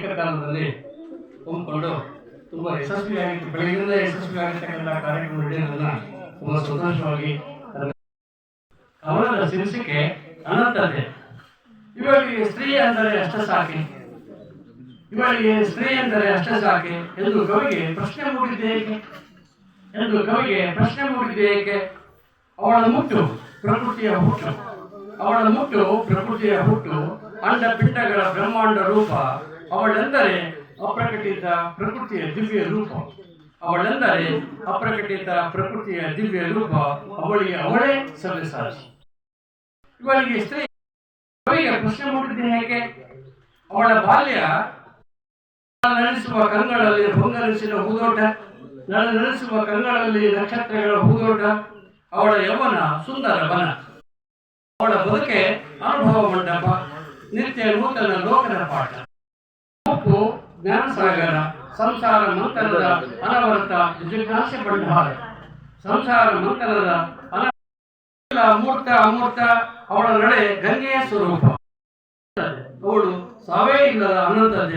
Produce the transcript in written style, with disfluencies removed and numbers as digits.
ಏಕಕಾಲದಲ್ಲಿ ಹೊಂದ್ಕೊಂಡು ತುಂಬ ಯಶಸ್ವಿಯಾಗಿ ಬೆಳಗಿನಿಂದ ಯಶಸ್ವಿಯಾಗಿರ್ತಕ್ಕಂಥ ಕಾರ್ಯಕ್ರಮ ನಡೆಯೋದನ್ನ ತುಂಬ ಸಂತೋಷವಾಗಿ ಕವನದ ಶೀರ್ಷಿಕೆ ಅನಂತತೆ. ಇವಳಿಗೆ ಸ್ತ್ರೀ ಅಂದರೆ ಅಷ್ಟ ಸಾಕೆ, ಇವಳಿಗೆ ಸ್ತ್ರೀ ಅಂದರೆ ಅಷ್ಟ ಸಾಕೆ ಎಂದು ಕವಿಗೆ ಪ್ರಶ್ನೆ ಮೂಡಿದ್ದೆ ಏಕೆ ಅವಳ ಮುಟ್ಟು ಪ್ರಕೃತಿಯ ಹುಟ್ಟು, ಅವಳ ಮುಟ್ಟು ಪ್ರಕೃತಿಯ ಹುಟ್ಟು, ಅಂಡ ಪಿಂಡಗಳ ಬ್ರಹ್ಮಾಂಡ ರೂಪ, ಅವಳೆಂದರೆ ಅಪ್ರಕಟಿತ ಪ್ರಕೃತಿಯ ದಿವ್ಯ ರೂಪ, ಅವಳೆಂದರೆ ಅಪ್ರಕಟಿತ ಪ್ರಕೃತಿಯ ದಿವ್ಯ ರೂಪ, ಅವಳಿಗೆ ಅವಳೇ ಸವ್ಯಸಾಚಿ. ಇವಳಿಗೆ ಸ್ತ್ರೀ ಕವಿಗೆ ಪ್ರಶ್ನೆ ಮೂಡಿದ್ದೆ ಹೇಗೆ? ಅವಳ ಬಾಲ್ಯ ನಡೆಸುವ ಕಂಗಳಲ್ಲಿ ಹೊಂಗನಸಿನ ಹೂದೋಟ, ನಡೆಸುವ ಕಂಗಳಲ್ಲಿ ನಕ್ಷತ್ರಗಳ ಹೂದೋಟ, ಅವಳ ಯೌವನ ಸುಂದರ ವನ, ಅವಳ ಬದುಕೆ ಅನುಭವ ಮಂಟಪ, ನಿತ್ಯ ನೂತನ ಲೋಕದ ಪಾಠ, ಮುಪ್ಪು ಜ್ಞಾನಸಾಗರ, ಸಂಸಾರ ಮಂಥನದ ಅನವರತ ಜಿಜ್ಞಾಸೆ ಬಂಡಾರ, ಸಂಸಾರ ಮಂಥನದ ಅಮೂರ್ತ ಅಮೂರ್ತ, ಅವಳ ನಡೆ ಗಂಗೆಯ ಸ್ವರೂಪ, ಅವಳು ಸಾವೇ ಇಲ್ಲದ ಅನಂತತೆ.